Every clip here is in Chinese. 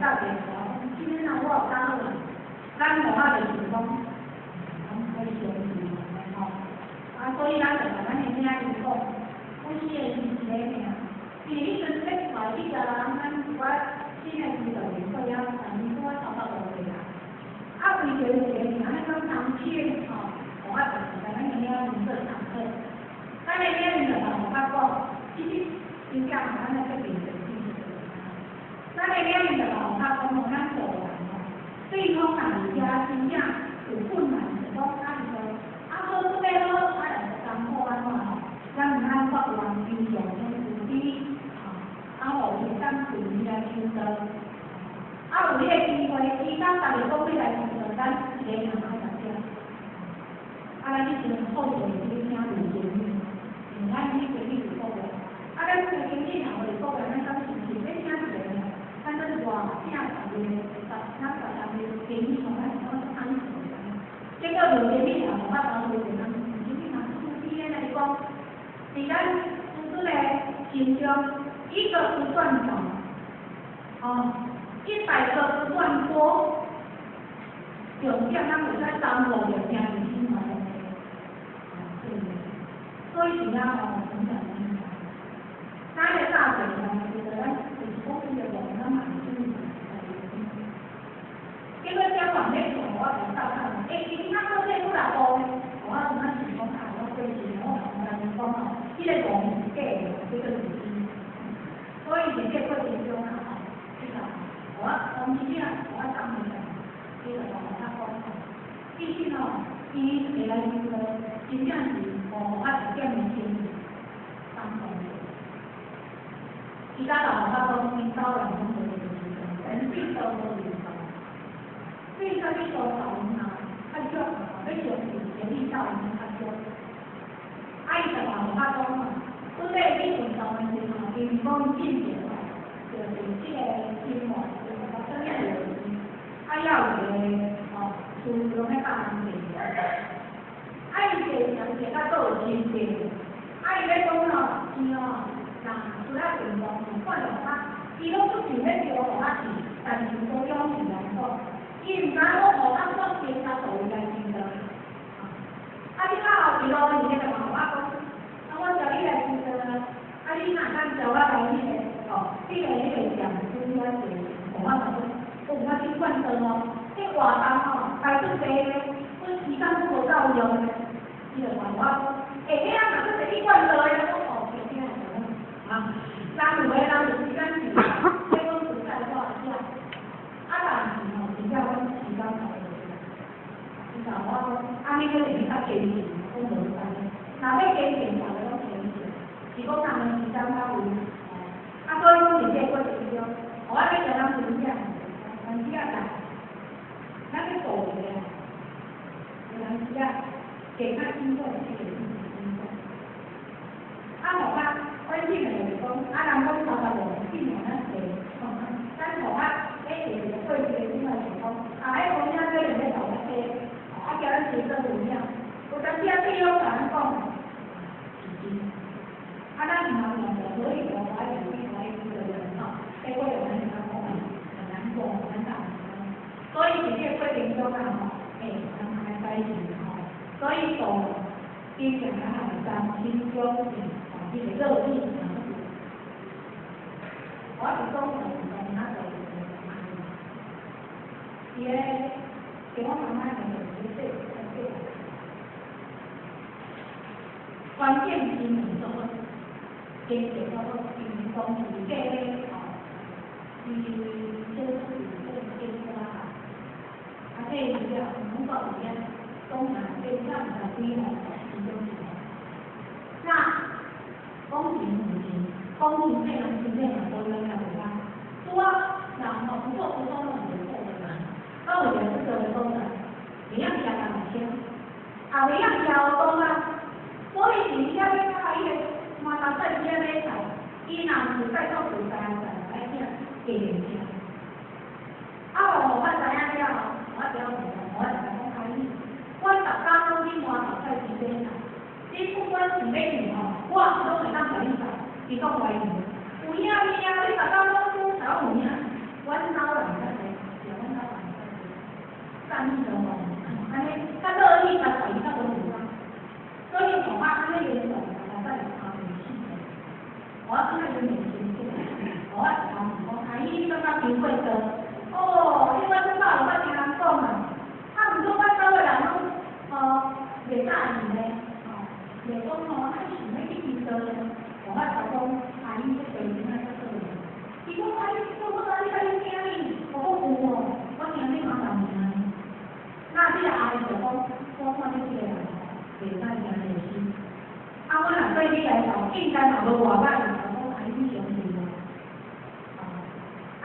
到电话，今天我有打好，咱无法就是讲，可以相信吼。所以咱就甲咱的领导讲，我是个是一个命，因为迄阵咧怀迄个人，咱有我新的指导员做了，但是我找到无个啦。为着一个名，咱讲长期吼，我就是甲咱的领导做常客。咱的领导就同我讲，其实真正咱咧这边就。咱的领导就同我讲，咱做人吼，对方人家真正有困难，就讲咱就好准备好，来艰苦安怎吼，咱毋通发人英雄种有理，有是当对伊来求助，有迄个机会，伊当逐个讲要来求助，咱一个人来来遮。咱迄阵好做去听刘经理，因为咱迄经理有讲过，咱这个经理若有讲过，咱当时是要听一个人，咱这偌正常的，咱经理从来是安尼。结果刘经理也无法当做人，刘经理若出边来讲，伫咱自身的心中，一个不算少，100个不算多，有这样有在当我的家里心怀的，所以只要成长心怀，咱的大学呢，觉得咱就是公司的人，咱蛮注意的。结果交往那时候，我才到看，其他做这不老多，我有那情况下，我对钱，我同人讲哦，这个讲是假的，这个是真的。所以这个过程中啊，这个我当时啊，我当面讲，这个同他讲，毕竟哦，伊会来求助，真正是无法一点的钱当同的。其他老爸讲，领导人拢无求助，人性都无求助。所以他去说找人啊，他就要求人力到人他说，伊就话我讲嘛，本来你运动的时候，因讲进步啊，就是这个生活，就是讲真正有要有个注重喺帮人哋，伊是人哋较都有经济，伊咧讲哦，伊哦，人除了运动，看到伊拢出钱咧叫我钱，但是所有是人讲。伊唔敢讲互咱做其他做来竞争，你较后期咯，伊就问我讲，我叫你来竞争啊，你若敢叫我来迄个，迄个讲主要是互我讲，我去灌灯哦，迄活动排出地咧，阮时间都无够用咧，伊就问我讲，你若若去灌灯咧，我听听人有诶人有时间是，结果实在我讲。叫我时间长一点，你知道我安尼个人较坚持，我无安尼。若要坚持，大家拢坚持，是讲人的时间较有。所以讲是这过程中，我要叫人分享，分享啦，咱要做个啊，有人知啊，给他经过这个经过。互他关键的就是讲，人讲头发无变换咱侪，咱互他。就是对这个另外情况，我们那个人在找那些，叫咱学生不一样。有当时对我咱讲，咱唔好用的，所以我还有另外一个人结果有人讲很难过，很难过。所以这个过程中啊，咱们在一起所以说，经常咱还当心中这个热力。我是讲那个。伊个给我妈妈就是关键是两种，坚决到运动是这个就是这个坚持啊，这个是能够里面东南边上的规模其中一个。那公平不行，公平内容是内容都要要的啊，说然后不做不做那种。我有这个工人，一样加上先，一样交工啊，所以你要他伊个马达在这边头，伊若是再做负担的，来听给人听。我知影了，我只要我就讲开你，我逐工拢去马达在这边头，你不管是咩事我拢会当甲你讲，你讲怀疑，有影你逐工拢做有影，阮老人。较贫贵的，哦，因为这话我听人讲啊，啊，毋过我周围人拢袂介意咧，袂讲哦，啊，想要去医生，我头讲阿姨这病怎啊较好？伊讲阿姨，我讲你甲你惊哩，我讲有哦，我听你讲人名。那这个阿姨就讲，我看你这个人袂使惊热心。啊，我若对你来讲，应该嘛无偌歹，我讲阿姨你相信我。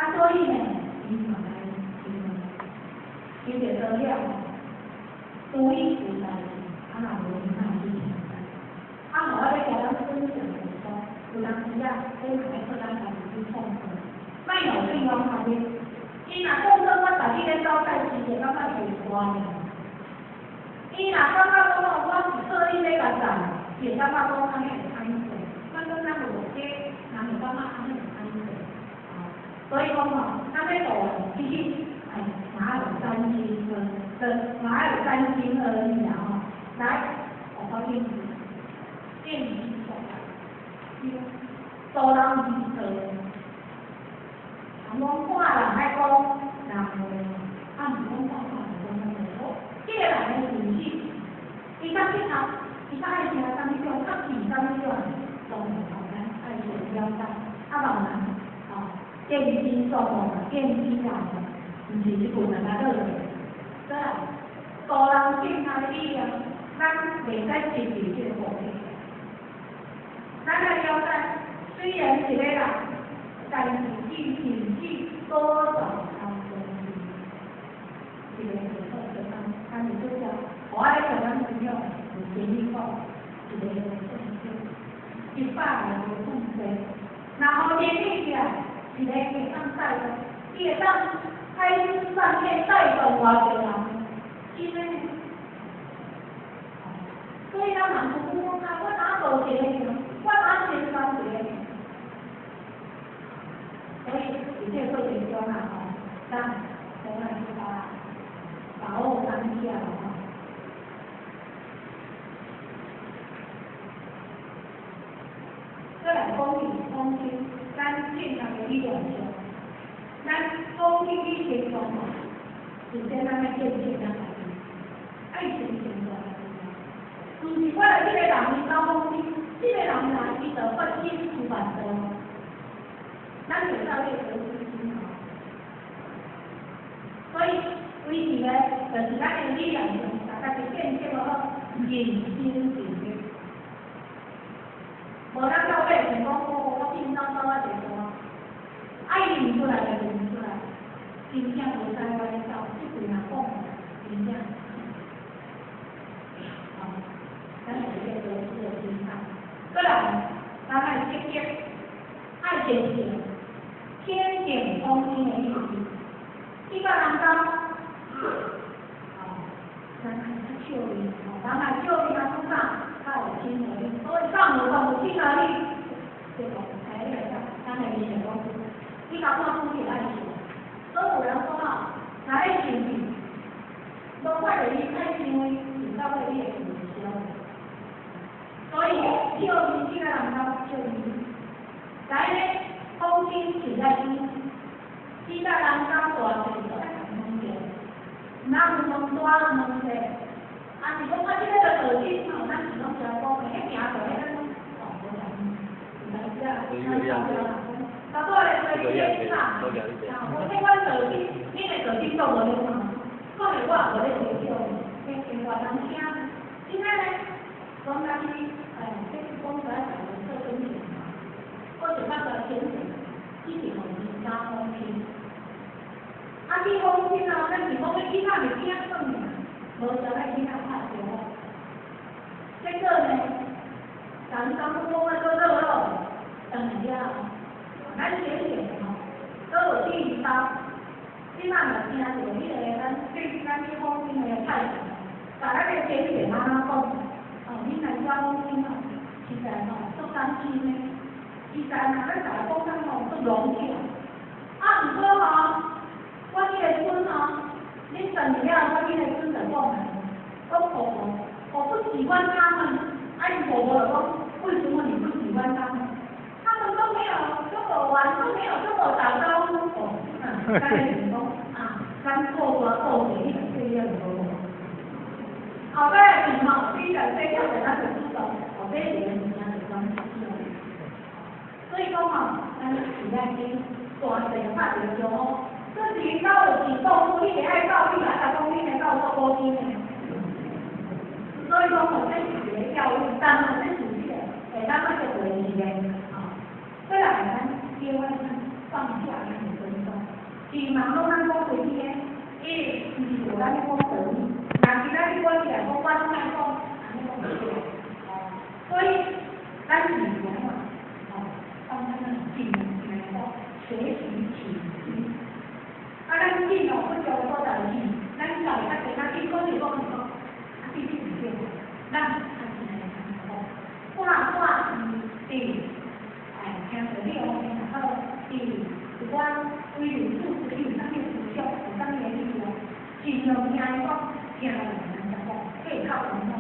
啊，所以呢，伊嘛来伊就得了，有理有代志，啊，若无伊哪会去听？啊，我要甲咱分享的说，有当时啊，你嘛要做咱家己去创造，莫有对方下面，伊若讲说我家己咧走代志，就感觉袂乖呢。伊若感觉讲哦，我是刻意咧甲赚，就感觉讲安尼会歹势，咱讲咱无这，人会感觉安尼会歹势。所以讲吼，咱要做人必须哪有三心哪有三心二意啊吼，来，我发现电影做人是做，人讲看人爱讲人话，啊毋讲看人讲好，这个人的自信，伊较适合，伊较爱听啥物种，较喜啥物种，拢好咱爱做了解，啊人电机做哦，电机人，毋是一群人来落来。对啊，个人性格的力量，咱袂使失去这个部分。咱来了解，虽然一个人，但是伊品质多少较重要。这个很好的咱就说，我爱跟咱朋友有建议讲，一个重要，100个有控制，然后建立起来。一个会当带动，伊会当开枝散叶带动偌济人，是呢。所以咱人就讲啊，我哪做一个，我哪先干一个。所以有这过程中啊，咱从来是把握当下吼。再来公平。咱健康的力量上，咱公平的健康嘛，首先咱要健康咱家己，爱健康咱家己。唔是我来这个人伊走公平，这个人来伊就发心出办道，咱就到这个得失心吼。所以维持的就是咱的力量上，大家就变成了人心定力。无咱到尾成讲我紧张到啊就多，爱认出来就认出来，真正无使歪走，即阵人讲真正，咱是一个得失的心态。再来，咱爱积极，爱坚持，天顶公平的意思，一个人讲，咱爱较少年，咱爱少年啊，做啥？较有亲和力，所以上有讲有亲和力，对不？哎，你来讲，咱来理解讲，你甲看风景爱笑，所以有人说啊，若爱生气，无快着你爱想的，是到尾你会气消。所以笑面这个人较笑面，来咧，风景是在伊，这个人较大势就爱看风景，哪有风大风小？啊，是讲我即个就手机吼，咱是拢是来讲的，迄行过迄种哦，无人，唔知只，咱多咧做啲啥？我听我手机，你个手机做无咧嘛？可能我无咧做叫，迄生活人听，现在咧，讲家己这是讲出来讲的做东西嘛，我就那个天气，一直互人家风轻，啊，去风轻啊，咱是讲要其他袂惊算尔。无就爱去他拍着我，结果呢，人讲我做热肉，当然了，咱小小吼，都有地方，即摆嘛听着迄个咱去风景的态度，把咱个小小妈妈讲，你来抓风景吼，实在吼足担心的，实在嘛咱大家讲咱吼足容易，啊，毋过吼，我这个孙吼。你等了，我今天跟着讲来，我不喜欢他们，婆婆说为什么你不喜欢他们？他们都没有跟我玩，都没有跟我打招呼，咱的员工啊，咱做多做几你就这样做。后摆是吼，你就这样子咱就知道，后摆人人家就关系了。所以讲吼，咱时间经大势发展中哦，这是到了是动物，你会爱教育，啊，讲你会教做保健的。所以讲，我这是一个教育，当然这是一个会当那个维持的啊。虽然咱另外放下来很尊重，是忙拢咱讲回去的，伊毋是咱讲道理，但是咱讲起来讲，我咱讲安尼讲不对哦。所以咱是讲嘛，哦，放在那尽来讲学习起居。啊，咱尽哦，不教多代志，咱教较侪较紧，讲是讲是讲。必须体现，让他进来看到，画画第，听着你哦，然后第，我规律数字有啥物事项，有啥物嘢意思哦，尽量听伊讲，听了人家讲，配套文化，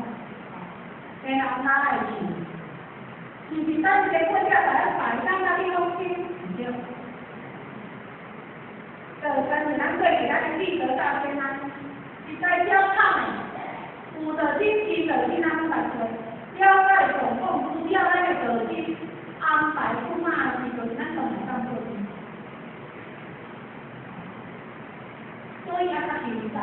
然后他来去，是不是咱结果才来摆咱那里东西？唔对，跟着咱对咱的立德大先啊，是在教他们。有的精心的去安排的，了解总共需要那个手机安排出那几个那种上做的，所以要他提早。